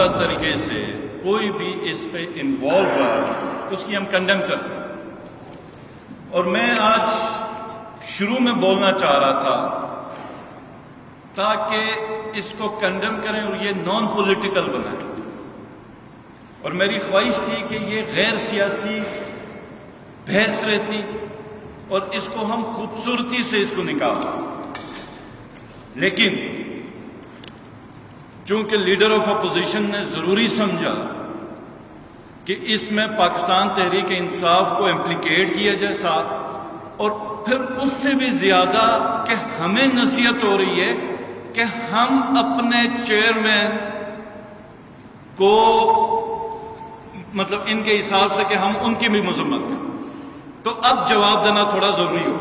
دوسرا طریقے سے کوئی بھی اس پہ انوالو رہا اس کی ہم کنڈیم کرتے ہیں۔ اور میں آج شروع میں بولنا چاہ رہا تھا تاکہ اس کو کنڈیم کریں اور یہ نان پولیٹیکل بنائیں، اور میری خواہش تھی کہ یہ غیر سیاسی بحث رہتی اور اس کو ہم خوبصورتی سے اس کو نکالیں، لیکن چونکہ لیڈر آف اپوزیشن نے ضروری سمجھا کہ اس میں پاکستان تحریک انصاف کو امپلیکیٹ کیا جائے ساتھ، اور پھر اس سے بھی زیادہ کہ ہمیں نصیحت ہو رہی ہے کہ ہم اپنے چیئرمین کو مطلب ان کے حساب سے کہ ہم ان کی بھی مذمت کریں، تو اب جواب دینا تھوڑا ضروری ہو۔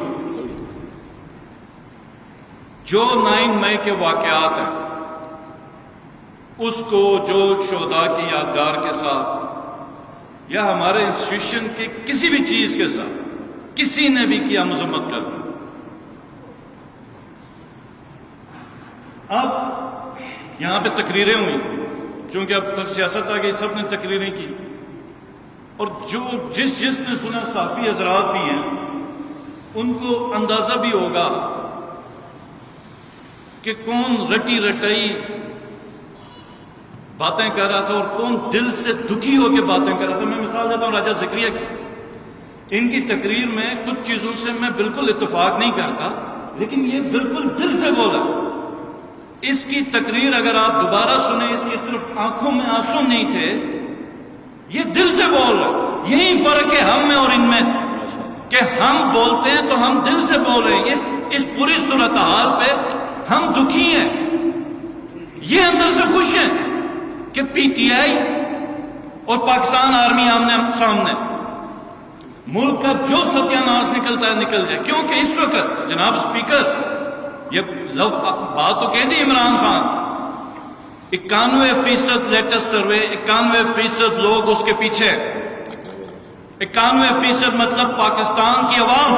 جو 9 مئی کے واقعات ہیں اس کو جو شہداء کی یادگار کے ساتھ یا ہمارے انسٹیٹیوشن کی کسی بھی چیز کے ساتھ کسی نے بھی کیا مذمت کر دی، اب یہاں پہ تقریریں ہوئی، چونکہ اب تک سیاست آ گئی، سب نے تقریریں کی، اور جو جس نے سنا صحافی حضرات بھی ہیں ان کو اندازہ بھی ہوگا کہ کون رٹی رٹائی باتیں کر رہا تھا اور کون دل سے دکھی ہو کے باتیں کر رہا تھا۔ میں مثال دیتا ہوں راجہ ذکریہ کی، ان کی تقریر میں کچھ چیزوں سے میں بالکل اتفاق نہیں کرتا، لیکن یہ بالکل دل سے بولا۔ اس کی تقریر اگر آپ دوبارہ سنیں، اس کی صرف آنکھوں میں آنسو نہیں تھے، یہ دل سے بول رہا۔ یہی فرق ہے ہم میں اور ان میں کہ ہم بولتے ہیں تو ہم دل سے بول رہے ہیں۔ اس پوری صورتحال پہ ہم دکھی ہیں، یہ اندر سے خوش ہیں کہ پی ٹی آئی اور پاکستان آرمی آمنے سامنے، ملک کا جو ستیہ ناش نکلتا ہے نکل جائے، کیونکہ اس وقت جناب اسپیکر یہ بات تو کہہ دی عمران خان، 91% لیٹسٹ سروے، 91% لوگ اس کے پیچھے، 91% مطلب پاکستان کی عوام۔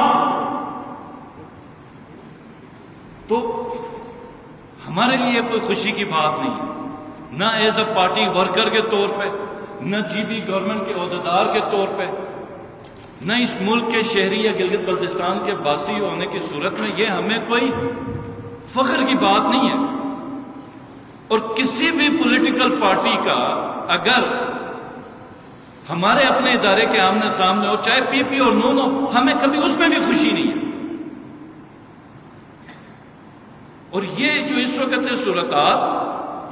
تو ہمارے لیے کوئی خوشی کی بات نہیں، نہ ایز اے پارٹی ورکر کے طور پہ، نہ جی بی گورنمنٹ کے عہدیدار کے طور پہ، نہ اس ملک کے شہری یا گلگت بلتستان کے باسی ہونے کی صورت میں یہ ہمیں کوئی فخر کی بات نہیں ہے۔ اور کسی بھی پولیٹیکل پارٹی کا اگر ہمارے اپنے ادارے کے آمنے سامنے ہو، چاہے پی پی اور نون ہو، ہمیں کبھی اس میں بھی خوشی نہیں ہے۔ اور یہ جو اس وقت ہے صورتحال،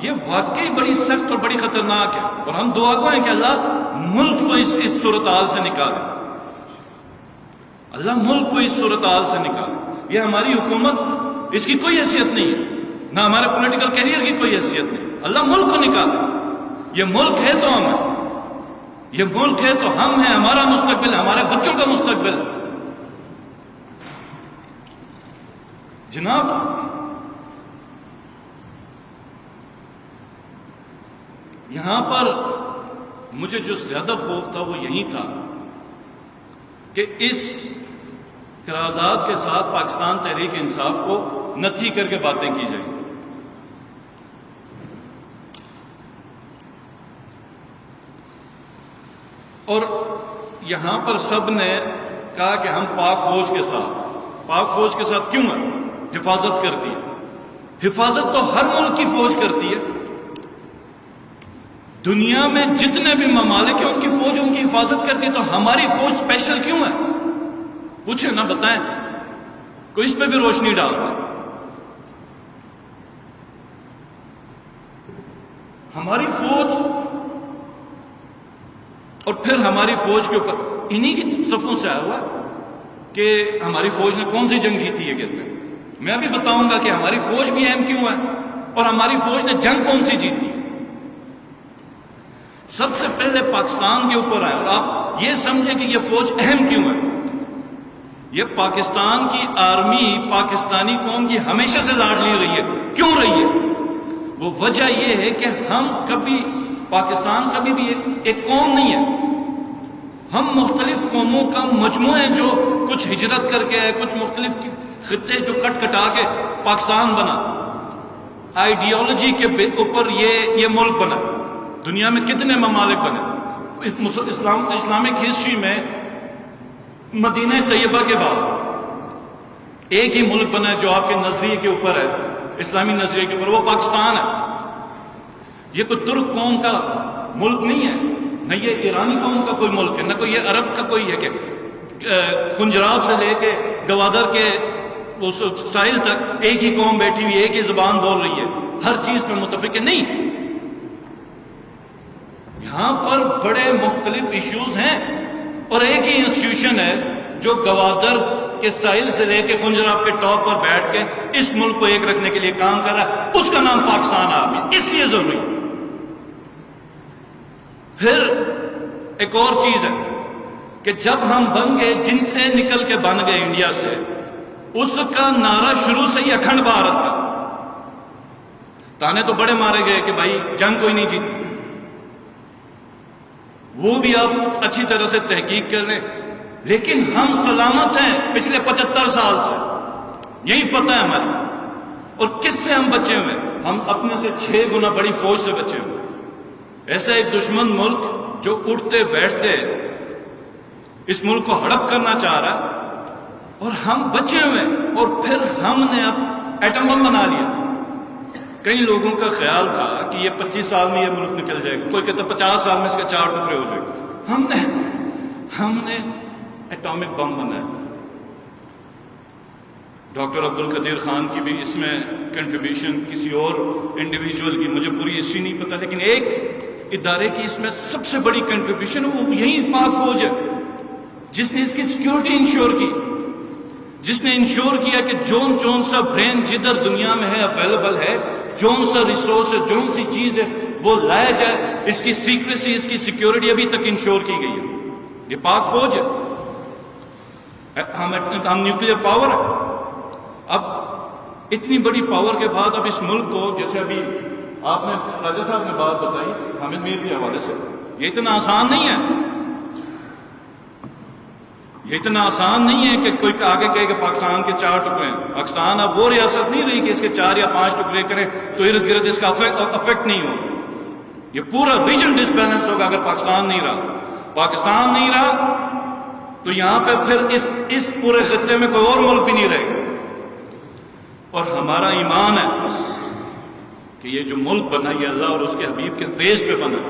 یہ واقعی بڑی سخت اور بڑی خطرناک ہے، اور ہم دعا گو ہیں کہ اللہ ملک کو اس صورتحال سے نکالے، اللہ ملک کو اس صورتحال سے نکالے۔ یہ ہماری حکومت، اس کی کوئی حیثیت نہیں ہے، نہ ہمارے پولیٹیکل کیریئر کی کوئی حیثیت نہیں، اللہ ملک کو نکالے۔ یہ ملک ہے تو ہم ہیں، یہ ملک ہے تو ہم ہیں، ہمارا مستقبل ہے، ہمارے بچوں کا مستقبل ہے۔ جناب یہاں پر مجھے جو زیادہ خوف تھا وہ یہی تھا کہ اس قرارداد کے ساتھ پاکستان تحریک انصاف کو نتھی کر کے باتیں کی جائیں۔ اور یہاں پر سب نے کہا کہ ہم پاک فوج کے ساتھ کیوں ہیں؟ حفاظت کرتی ہے۔ حفاظت تو ہر ملک کی فوج کرتی ہے، دنیا میں جتنے بھی ممالک ہیں ان کی فوج ان کی حفاظت کرتی ہے، تو ہماری فوج اسپیشل کیوں ہے؟ پوچھیں نا، بتائیں، کوئی اس پہ بھی روشنی ڈال دے۔ ہماری فوج، اور پھر ہماری فوج کے اوپر انہی کی صفوں سے آیا ہوا کہ ہماری فوج نے کون سی جنگ جیتی ہے کہتے ہیں۔ میں ابھی بتاؤں گا کہ ہماری فوج بھی اہم کیوں ہے اور ہماری فوج نے جنگ کون سی جیتی۔ سب سے پہلے پاکستان کے اوپر آئے، اور آپ یہ سمجھیں کہ یہ فوج اہم کیوں ہے۔ یہ پاکستان کی آرمی پاکستانی قوم کی ہمیشہ سے لاڈلی رہی ہے۔ کیوں رہی ہے؟ وہ وجہ یہ ہے کہ ہم کبھی، پاکستان کبھی بھی ایک قوم نہیں ہے، ہم مختلف قوموں کا مجموعہ ہیں جو کچھ ہجرت کر کے آئے، کچھ مختلف خطے جو کٹ کٹا کے پاکستان بنا، آئیڈیالوجی کے اوپر یہ ملک بنا۔ دنیا میں کتنے ممالک بنے اسلامک ہسٹری میں مدینہ طیبہ کے بعد ایک ہی ملک بنا ہے جو آپ کے نظریے کے اوپر ہے، اسلامی نظریے کے اوپر، وہ پاکستان ہے۔ یہ کوئی ترک قوم کا ملک نہیں ہے، نہ یہ ایرانی قوم کا کوئی ملک ہے، نہ کوئی یہ عرب کا کوئی ہے کہ خنجراب سے لے کے گوادر کے اس ساحل تک ایک ہی قوم بیٹھی ہوئی، ایک ہی زبان بول رہی ہے، ہر چیز پہ متفق ہے۔ نہیں، یہاں پر بڑے مختلف ایشوز ہیں، اور ایک ہی انسٹیٹیوشن ہے جو گوادر کے ساحل سے لے کے خنجراب کے ٹاپ پر بیٹھ کے اس ملک کو ایک رکھنے کے لیے کام کر رہا ہے، اس کا نام پاکستان آرمی، اس لیے ضروری۔ پھر ایک اور چیز ہے کہ جب ہم بن گئے، جن سے نکل کے بن گئے انڈیا سے، اس کا نعرہ شروع سے ہی اکھنڈ بھارت کا، تانے تو بڑے مارے گئے کہ بھائی جنگ کوئی نہیں جیتی، وہ بھی آپ اچھی طرح سے تحقیق کر لیں، لیکن ہم سلامت ہیں پچھلے 75 سال سے، یہی فتح ہے ہماری۔ اور کس سے ہم بچے ہوئے؟ ہم اپنے سے 6 گنا بڑی فوج سے بچے ہوئے۔ ایسا ایک دشمن ملک جو اٹھتے بیٹھتے اس ملک کو ہڑپ کرنا چاہ رہا ہے، اور ہم بچے ہوئے، اور پھر ہم نے اب ایٹم بم بنا لیا۔ کئی لوگوں کا خیال تھا کہ یہ 25 سال میں یہ ملک نکل جائے گا، کوئی کہتا 50 سال میں اس کے 4 ٹکڑے ہو جائیں گے۔ ہم نے ایٹامک بم بنایا۔ ڈاکٹر عبد القدیر خان کی بھی اس میں کنٹریبیوشن، کسی اور انڈیویجول کی، مجھے پوری ہسٹری نہیں پتا، لیکن ایک ادارے کی اس میں سب سے بڑی کنٹریبیوشن وہ یہی پاک فوج ہے، جس نے اس کی سیکیورٹی انشور کی، جس نے انشور کیا کہ جون سا برین جدھر دنیا میں ہے اویلیبل ہے، جون سا ریسورس ہے، جون سی چیز ہے، وہ لایا جائے۔ اس کی سیکریسی، اس کی سیکیورٹی ابھی تک انشور کی گئی ہے۔ یہ پاک فوج ہے۔ ہم نیوکلیئر پاور ہے۔ اب اتنی بڑی پاور کے بعد اب اس ملک کو، جیسے ابھی آپ نے راجہ صاحب نے بات بتائی حامد میر کے حوالے سے، یہ اتنا آسان نہیں ہے، یہ اتنا آسان نہیں ہے کہ کوئی آگے کہے کہ پاکستان کے 4 ٹکڑے ہیں۔ پاکستان اب وہ ریاست نہیں رہی کہ اس کے 4 یا 5 ٹکڑے کریں تو ارد گرد اس کا افیکٹ نہیں ہو۔ یہ پورا ریجن ڈس بیلنس ہوگا اگر پاکستان نہیں رہا۔ پاکستان نہیں رہا تو یہاں پہ پھر اس پورے خطے میں کوئی اور ملک بھی نہیں رہے گا۔ اور ہمارا ایمان ہے کہ یہ جو ملک بنا، یہ اللہ اور اس کے حبیب کے فیض پہ بنا،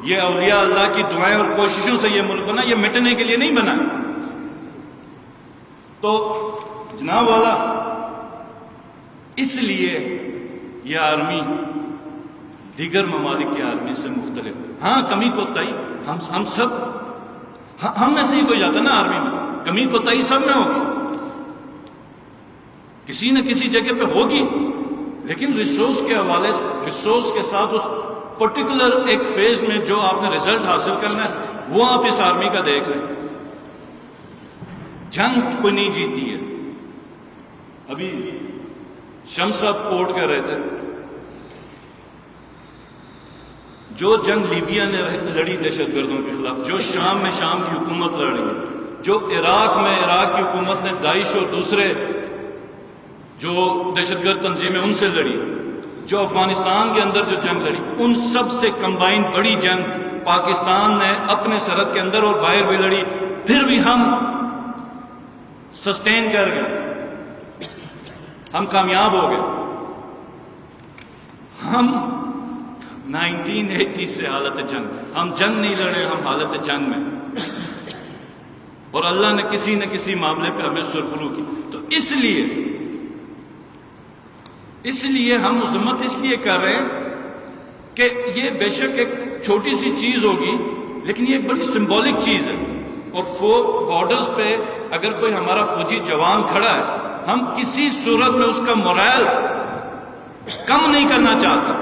یہ اولیاء اللہ کی دعائیں اور کوششوں سے یہ ملک بنا، یہ مٹنے کے لیے نہیں بنا۔ تو جناب والا، اس لیے یہ آرمی دیگر ممالک کی آرمی سے مختلف ہے۔ ہاں، کمی کوتاہی ہم سب، ہم میں سے ہی کوئی جاتا نا آرمی میں، کمی کوتاہی سب میں ہوگی، کسی نہ کسی جگہ پہ ہوگی، لیکن ریسورس کے حوالے سے، ریسورس کے ساتھ اس پرٹیکولر ایک فیز میں جو آپ نے رزلٹ حاصل کرنا ہے، وہ آپ اس آرمی کا دیکھ لیں۔ جنگ کوئی نہیں جیتی ہے۔ ابھی شمس صاحب کوٹ کر رہے تھے، جو جنگ لیبیا نے لڑی دہشت گردوں کے خلاف، جو شام میں شام کی حکومت لڑ رہی ہے، جو عراق میں عراق کی حکومت نے داعش اور دوسرے جو دہشت گرد تنظیمیں ان سے لڑی، جو افغانستان کے اندر جو جنگ لڑی، ان سب سے کمبائن بڑی جنگ پاکستان نے اپنے سرحد کے اندر اور باہر بھی لڑی، پھر بھی ہم سسٹین کر گئے، ہم کامیاب ہو گئے۔ ہم 1980 سے حالت جنگ، ہم جنگ نہیں لڑے، ہم حالت جنگ میں، اور اللہ نے کسی نہ کسی معاملے پہ ہمیں سرخرو کی۔ تو اس لیے ہم مذمت اس لیے کر رہے ہیں کہ یہ بے شک ایک چھوٹی سی چیز ہوگی، لیکن یہ ایک بڑی سمبولک چیز ہے۔ اور بارڈرز پہ اگر کوئی ہمارا فوجی جوان کھڑا ہے، ہم کسی صورت میں اس کا مورائل کم نہیں کرنا چاہتے۔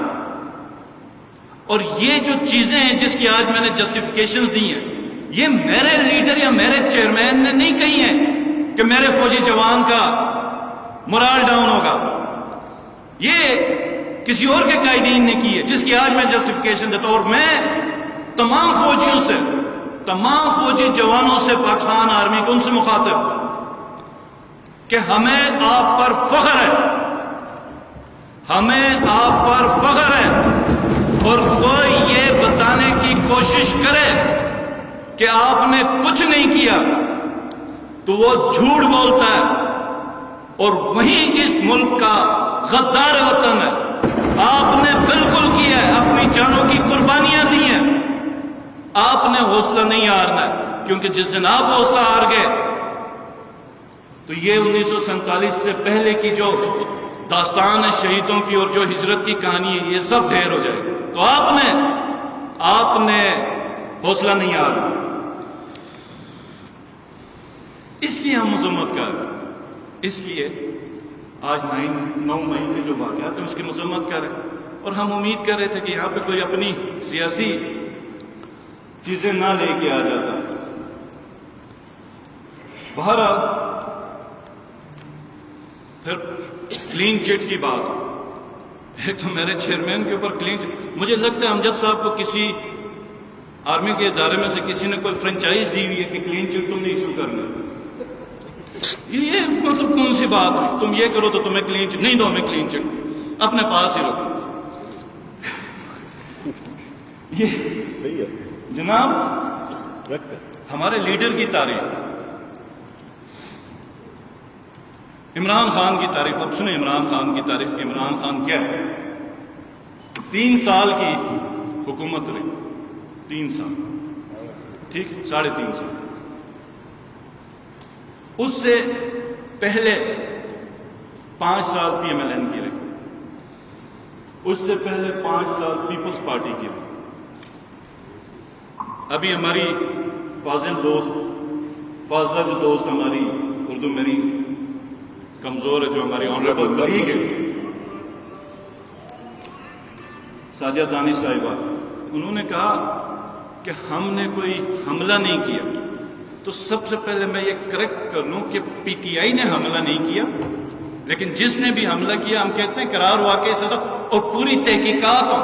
اور یہ جو چیزیں ہیں جس کی آج میں نے جسٹیفیکیشنز دی ہیں، یہ میرے لیڈر یا میرے چیئرمین نے نہیں کہی ہیں کہ میرے فوجی جوان کا مورائل ڈاؤن ہوگا، یہ کسی اور کے قائدین نے کی ہے جس کی آج میں جسٹیفیکیشن دیتا ہوں۔ اور میں تمام فوجیوں سے، تمام فوجی جوانوں سے، پاکستان آرمی کو ان سے مخاطب کہ ہمیں آپ پر فخر ہے، ہمیں آپ پر فخر ہے، اور کوئی یہ کوشش کرے کہ آپ نے کچھ نہیں کیا تو وہ جھوٹ بولتا ہے، اور وہیں اس ملک کا غدار وطن ہے۔ آپ نے بالکل کیا ہے، اپنی جانوں کی قربانیاں دی ہیں، آپ نے حوصلہ نہیں ہارنا ہے، کیونکہ جس دن آپ حوصلہ ہار گئے تو یہ 1947 سے پہلے کی جو داستان ہے شہیدوں کی اور جو ہجرت کی کہانی ہے، یہ سب ڈھیر ہو جائے گی۔ تو آپ نے حوصلہ نہیں ہارنا، اس لیے ہم مذمت کر رہے ہیں۔ اس لیے آج 9 مئی کے جو واقعات ہیں اس کی مذمت کر رہے ہیں، اور ہم امید کر رہے تھے کہ یہاں پہ کوئی اپنی سیاسی چیزیں نہ لے کے آ جاتا۔ بہرحال پھر کلین چٹ کی بات، ایک تو میرے چیئرمین کے اوپر کلین چٹ، مجھے لگتا ہے امجد صاحب کو کسی آرمی کے ادارے میں سے کسی نے کوئی فرنچائز دی ہوئی ہے کہ کلین چٹ تم نے ایشو کرنا، یہ مطلب کون سی بات ہوئی؟ تم یہ کرو تو تمہیں کلین چٹ نہیں دو، ہمیں کلین چٹ اپنے پاس ہی رکھو۔ یہ صحیح ہے جناب ہمارے لیڈر کی تعریف، عمران خان کی تعریف، اب سنیں عمران خان کی تعریف۔ عمران خان کیا ہے؟ 3 سال کی حکومت رہی، 3 سال، ٹھیک ہے، 3.5 سال۔ اس سے پہلے 5 سال پی ایم ایل این کی رہی، اس سے پہلے 5 سال پیپلز پارٹی کی رہی۔ ابھی ہماری فاضلہ جو دوست ہماری، اردو میری کمزور ہے، جو ہماری آنریبل کلیگ ہے ساجدہ دانش صاحبہ، انہوں نے کہا کہ ہم نے کوئی حملہ نہیں کیا۔ تو سب سے پہلے میں یہ کریکٹ کر لوں کہ پی ٹی آئی نے حملہ نہیں کیا، لیکن جس نے بھی حملہ کیا ہم کہتے ہیں قرار واقعہ صدق اور پوری تحقیقات ہو،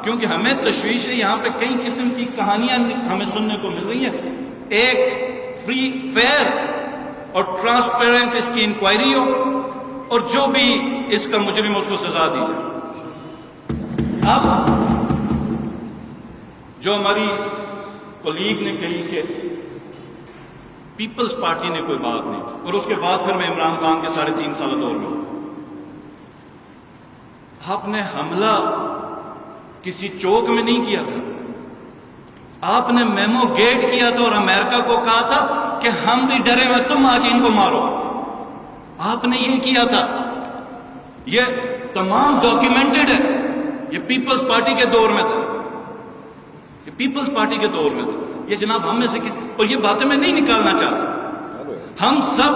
کیونکہ ہمیں تشویش ہے، یہاں پہ کئی قسم کی کہانیاں ہمیں سننے کو مل رہی ہیں۔ ایک فری فیئر اور ٹرانسپیرنٹ اس کی انکوائری ہو، اور جو بھی اس کا مجرم اس کو سزا دی جائے۔ اب جو ہماری کولیگ نے کہی کہ پیپلز پارٹی نے کوئی بات نہیں کی، اور اس کے بعد پھر میں عمران خان کے 3.5 سال دور میں آپ نے حملہ کسی چوک میں نہیں کیا تھا، آپ نے میمو گیٹ کیا تھا اور امریکہ کو کہا تھا کہ ہم بھی ڈرے ہوئے، تم آ کے ان کو مارو۔ آپ نے یہ کیا تھا، یہ تمام ڈاکیومنٹڈ ہے، یہ پیپلز پارٹی کے دور میں تھا، یہ پیپلز پارٹی کے دور میں تھا۔ یہ جناب ہم میں سے کسی، اور یہ باتیں میں نہیں نکالنا چاہتا، ہم سب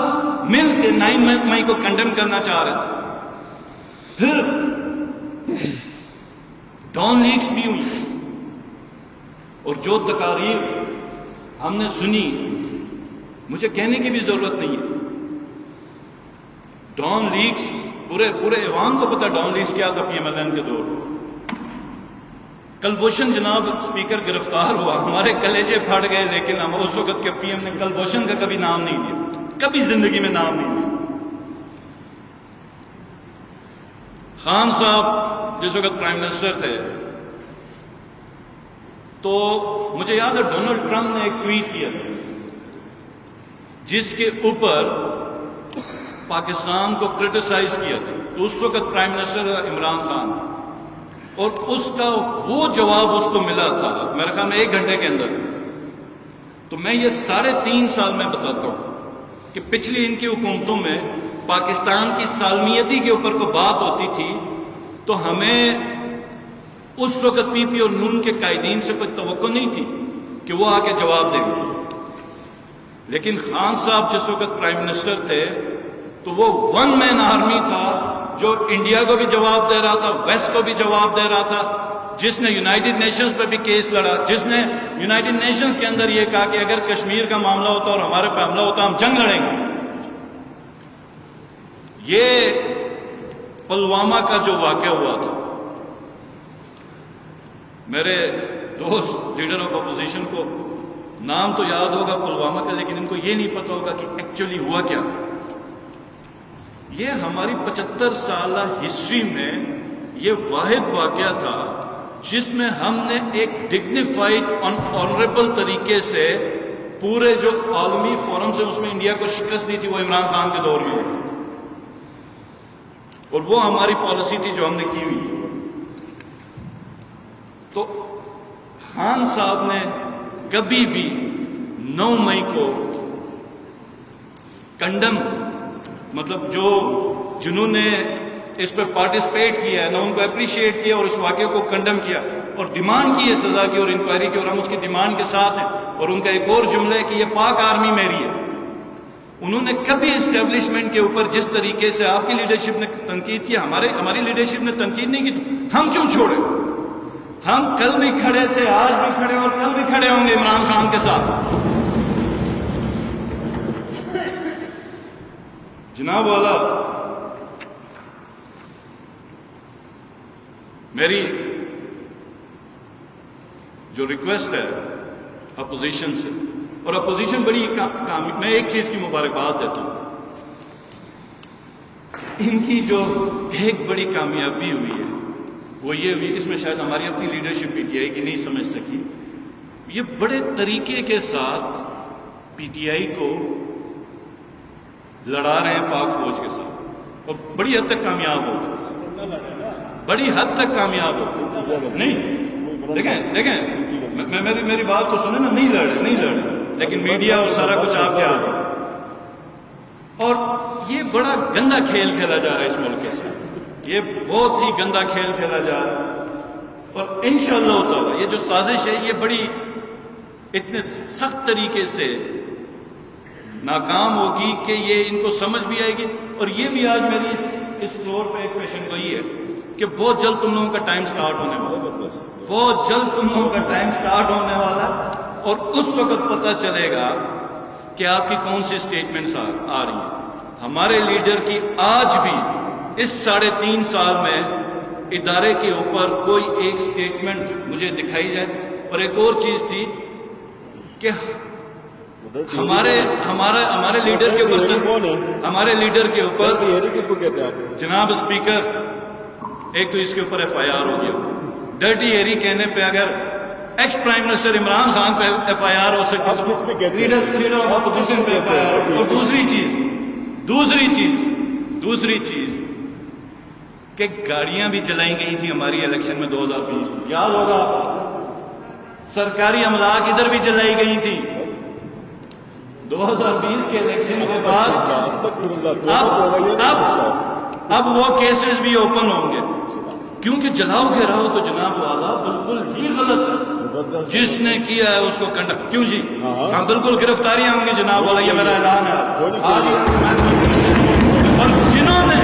مل کے 9 مئی کو کنڈیم کرنا چاہ رہے تھے۔ پھر ڈان لیکس بھی ہوئی، اور جو تقاریر ہم نے سنی، مجھے کہنے کی بھی ضرورت نہیں ہے، ڈان لیکس پورے ایوان کو پتا ڈان لیکس کیا تھا پی ایم ایل این کے دور۔ کلبھوشن جناب اسپیکر گرفتار ہوا، ہمارے کلیجے پھٹ گئے، لیکن ہم اس وقت کے پی ایم نے کلبھوشن کا کبھی نام نہیں لیا، کبھی زندگی میں نام نہیں لیا۔ خان صاحب جس وقت پرائم منسٹر تھے، تو مجھے یاد ہے ڈونلڈ ٹرمپ نے ایک ٹویٹ کیا جس کے اوپر پاکستان کو کرٹیسائز کیا تھا، تو اس وقت پرائم منسٹر عمران خان، اور اس کا وہ جواب اس کو ملا تھا میرے خیال میں 1 گھنٹے کے اندر۔ تو میں یہ 3.5 سال میں بتاتا ہوں کہ پچھلی ان کی حکومتوں میں پاکستان کی سالمیتی کے اوپر کوئی بات ہوتی تھی تو ہمیں اس وقت پی پی اور نون کے قائدین سے کوئی توقع نہیں تھی کہ وہ آ کے جواب دیں گے، لیکن خان صاحب جس وقت پرائم منسٹر تھے تو وہ 1 مین آرمی تھا جو انڈیا کو بھی جواب دے رہا تھا، ویسٹ کو بھی جواب دے رہا تھا، جس نے یونائٹڈ نیشنز پہ بھی کیس لڑا، جس نے یونائٹڈ نیشنز کے اندر یہ کہا کہ اگر کشمیر کا معاملہ ہوتا اور ہمارے پہ حملہ ہوتا ہم جنگ لڑیں گے۔ یہ پلوامہ کا جو واقعہ ہوا تھا، میرے دوست لیڈر آف اپوزیشن کو نام تو یاد ہوگا پلوامہ کا، لیکن ان کو یہ نہیں پتا ہوگا کہ ایکچولی ہوا کیا تھا۔ یہ ہماری 75 سالہ ہسٹری میں یہ واحد واقعہ تھا جس میں ہم نے ایک ڈگنیفائڈ اور آنریبل طریقے سے پورے جو عالمی فورم سے اس میں انڈیا کو شکست دی تھی وہ عمران خان کے دور میں، اور وہ ہماری پالیسی تھی جو ہم نے کی ہوئی تھی۔ تو خان صاحب نے کبھی بھی 9 مئی کو کنڈم، مطلب جنہوں نے اس پہ پارٹیسپیٹ کیا ہے نہ ان کو اپریشیٹ کیا اور اس واقعے کو کنڈم کیا اور ڈیمانڈ کی ہے سزا کی اور انکوائری کی، اور ہم اس کی ڈیمانڈ کے ساتھ ہیں۔ اور ان کا ایک اور جملہ ہے کہ یہ پاک آرمی میری ہے۔ انہوں نے کبھی اسٹیبلشمنٹ کے اوپر جس طریقے سے آپ کی لیڈرشپ نے تنقید کی، ہماری لیڈرشپ نے تنقید نہیں کی، ہم کیوں چھوڑے؟ ہم کل بھی کھڑے تھے، آج بھی کھڑے اور کل بھی کھڑے ہوں گے عمران خان کے ساتھ۔ جناب والا، میری جو ریکویسٹ ہے اپوزیشن سے، اور اپوزیشن بڑی میں ایک چیز کی مبارکباد دیتا ہوں، ان کی جو ایک بڑی کامیابی ہوئی ہے وہ یہ ہوئی، اس میں شاید ہماری اپنی لیڈرشپ پی ٹی آئی کی نہیں سمجھ سکی، یہ بڑے طریقے کے ساتھ پی ٹی آئی کو لڑا رہے ہیں پاک فوج کے ساتھ، اور بڑی حد تک کامیاب ہو گئے، بڑی حد تک کامیاب ہو گئے۔ نہیں دیکھیں میری بات تو سنیں نا، نہیں لڑے، لیکن میڈیا اور سارا کچھ آپ کے آگے، اور یہ بڑا گندا کھیل کھیلا جا رہا ہے اس ملک کے ساتھ، یہ بہت ہی گندا کھیل کھیلا جا رہا ہے، اور انشاءاللہ تعالی یہ جو سازش ہے یہ بڑی اتنے سخت طریقے سے ناکام ہوگی کہ یہ ان کو سمجھ بھی آئے گی۔ اور یہ بھی آج میری اس فلور پہ ایک پیشن گوئی ہے کہ بہت جلد تم لوگوں کا ٹائم سٹارٹ ہونے والا ہے، بہت جلد تم لوگوں کا ٹائم سٹارٹ ہونے والا ہے، اور اس وقت پتہ چلے گا کہ آپ کی کون سی سٹیٹمنٹس آ رہی ہیں۔ ہمارے لیڈر کی آج بھی اس 3.5 سال میں ادارے کے اوپر کوئی ایک سٹیٹمنٹ مجھے دکھائی جائے۔ اور ایک اور چیز تھی کہ ہمارے لیڈر کے اوپر کس کو کہتے ہیں آپ؟ جناب اسپیکر، ایک تو اس کے اوپر ایف آئی آر ہو گیا، ڈرٹی ایری کہنے پہ اگر ex prime minister Imran Khan پہ ایف آئی آر ہو سکتا آپ کس پہ کہتے ہیں؟ لیڈر آف اپوزیشن پہ ایف آئی آر۔ اور دوسری چیز کہ گاڑیاں بھی جلائی گئی تھی ہماری الیکشن میں 2020، یاد ہوگا، سرکاری املاک ادھر بھی جلائی گئی تھی 2020 کے الیکشن کے بعد۔ اب وہ کیسز بھی اوپن ہوں گے، کیونکہ جلاؤ کے رہو تو جناب والا بالکل ہی غلط ہے، جس نے کیا ہے اس کو کنڈم۔ کیوں جی؟ ہاں بالکل گرفتاریاں ہوں گی جناب والا، یہ میرا اعلان ہے۔ اور جنہوں نے،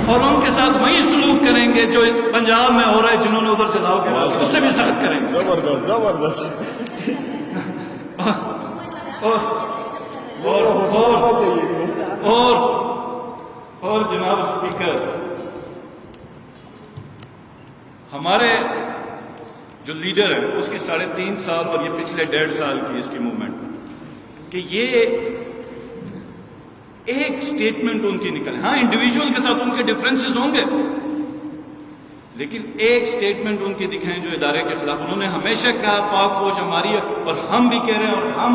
اور ان کے ساتھ وہی سلوک کریں گے جو پنجاب میں ہو رہا ہے، جنہوں نے ادھر جلاؤ کے رہا اس سے بھی سخت کریں گے۔ زبردست اور جناب اسپیکر، ہمارے جو لیڈر ہے اس کی 3.5 سال اور یہ پچھلے 1.5 سال کی اس کی موومنٹ، کہ یہ ایک سٹیٹمنٹ ان کی نکلے، ہاں انڈیویجول کے ساتھ ان کے ڈفرینسز ہوں گے، لیکن ایک سٹیٹمنٹ ان کی دکھائیں جو ادارے کے خلاف۔ انہوں نے ہمیشہ کہا پاک فوج ہماری ہے، اور ہم بھی کہہ رہے ہیں، اور ہم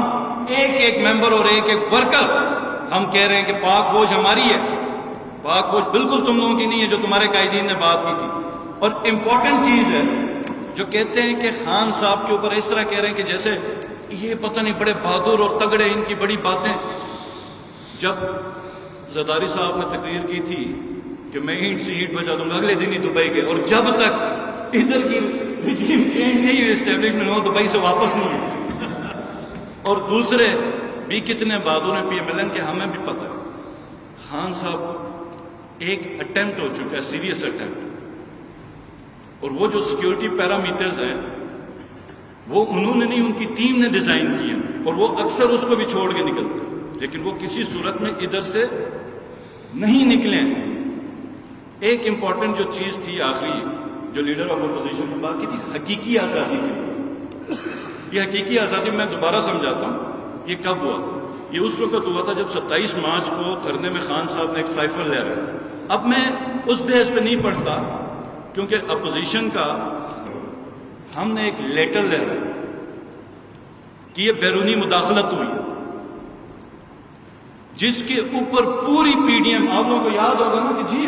ایک ممبر اور ایک ورکر ہم کہہ رہے ہیں کہ پاک فوج ہماری ہے، پاک فوج بالکل تم لوگوں کی نہیں ہے جو تمہارے قائدین نے بات کی تھی۔ اور امپورٹنٹ چیز ہے جو کہتے ہیں کہ خان صاحب کے اوپر اس طرح کہہ رہے ہیں کہ جیسے یہ پتہ نہیں بڑے بہادر اور تگڑے، ان کی بڑی باتیں۔ جب زرداری صاحب نے تقریر کی تھی کہ میں اینٹ سے اینٹ بجا دوں گا، اگلے دن ہی دبئی گئے، اور جب تک ادھر کی رجیم چینج نہیں ہوئی، اسٹیبلشمنٹ ہو، دبئی سے واپس نہیں ہے۔ اور دوسرے بھی کتنے بہادر ہیں پی ایم ایل این کے، ہمیں بھی پتہ ہے۔ خان صاحب ایک اٹیمپٹ ہو چکا ہے، سیریس اٹیمپٹ، اور وہ جو سیکیورٹی پیرامیٹرز ہیں وہ انہوں نے نہیں، ان کی ٹیم نے ڈیزائن کیا، اور وہ اکثر اس کو بھی چھوڑ کے نکلتے ہیں، لیکن وہ کسی صورت میں ادھر سے نہیں نکلے۔ ایک امپورٹنٹ جو چیز تھی آخری جو لیڈر آف اپوزیشن نے بات کی تھی، حقیقی آزادی کی۔ یہ حقیقی آزادی میں دوبارہ سمجھاتا ہوں، یہ کب ہوا تھا؟ یہ اس وقت ہوا تھا جب 27 مارچ کو دھرنے میں خان صاحب نے ایک سائفر لے رہے تھے۔ اب میں اس بحث پہ نہیں پڑھتا، کیونکہ اپوزیشن کا ہم نے ایک لیٹر لے رہے ہیں کہ یہ بیرونی مداخلت ہوئی ہے، جس کے اوپر پوری پی ڈی ایم، آپ لوگوں کو یاد ہوگا نا کہ جی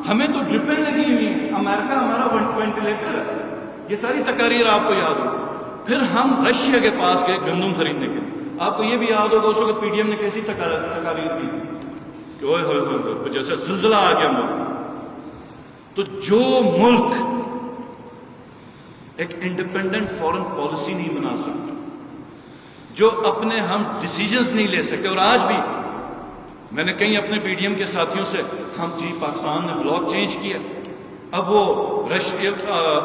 ہمیں تو ڈرپیں لگی ہوئی ہیں، امریکہ ہمارا وینٹیلیٹر ہے، یہ ساری تقاریر آپ کو یاد ہوگی۔ پھر ہم رشیا کے پاس گئے گندم خریدنے کے لیے، آپ کو یہ بھی یاد ہوگا اس وقت پی ڈی ایم نے کیسی تقاریر کی تھی کہ اوئے ہوئے ہوئے کچھ ایسا زلزلہ آ گیا ملک۔ تو جو ملک ایک انڈیپینڈنٹ فورن پالیسی نہیں بنا سکتا، جو اپنے ہم ڈیسیجنز نہیں لے سکتے، اور آج بھی میں نے کئی اپنے پی ڈی ایم کے ساتھیوں سے، ہم جی پاکستان نے بلاک چینج کیا، اب وہ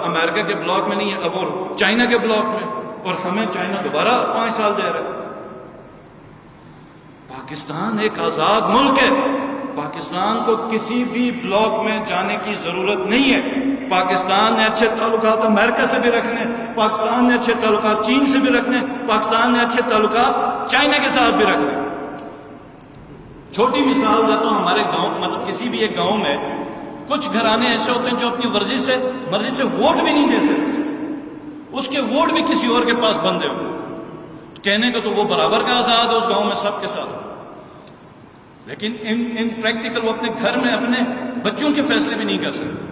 امریکہ کے بلاک میں نہیں ہے، اب وہ چائنا کے بلاک میں، اور ہمیں چائنا دوبارہ 5 سال دے رہا ہے۔ پاکستان ایک آزاد ملک ہے، پاکستان کو کسی بھی بلاک میں جانے کی ضرورت نہیں ہے۔ پاکستان نے اچھے تعلقات امریکہ سے بھی رکھنے، پاکستان نے اچھے تعلقات چین سے بھی رکھنے، پاکستان نے اچھے تعلقات چائنا کے ساتھ بھی رکھنے۔ چھوٹی مثال دیتا ہوں، ہمارے گاؤں، مطلب کسی بھی ایک گاؤں میں کچھ گھرانے ایسے ہوتے ہیں جو اپنی مرضی سے ووٹ بھی نہیں دے سکتے، اس کے ووٹ بھی کسی اور کے پاس بندے ہوئے، کہنے کو تو وہ برابر کا آزاد ہے اس گاؤں میں سب کے ساتھ، لیکن ان پریکٹیکل وہ اپنے گھر میں اپنے بچوں کے فیصلے بھی نہیں کر سکتے۔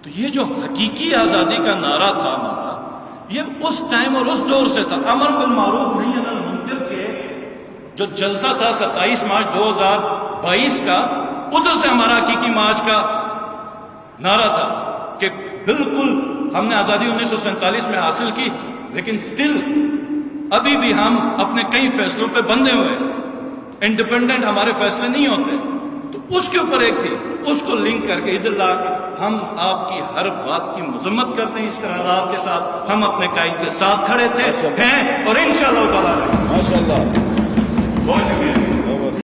تو یہ جو حقیقی آزادی کا نعرہ تھا ہمارا، یہ اس ٹائم اور اس دور سے تھا۔ امر بالمعروف نہی عن المنکر کے جو جلسہ تھا 27 مارچ 2022 کا، ادھر سے ہمارا حقیقی مارچ کا نعرہ تھا کہ بالکل ہم نے آزادی 1947 میں حاصل کی، لیکن سٹل ابھی بھی ہم اپنے کئی فیصلوں پہ بندھے ہوئے، انڈیپینڈنٹ ہمارے فیصلے نہیں ہوتے۔ تو اس کے اوپر ایک تھی، اس کو لنک کر کے ادھر لا کے ہم آپ کی ہر بات کی مذمت کرتے ہیں، اس قرارداد کے ساتھ ہم اپنے قائد کے ساتھ کھڑے تھے، ہیں، اور انشاءاللہ تعالی ماشاء اللہ۔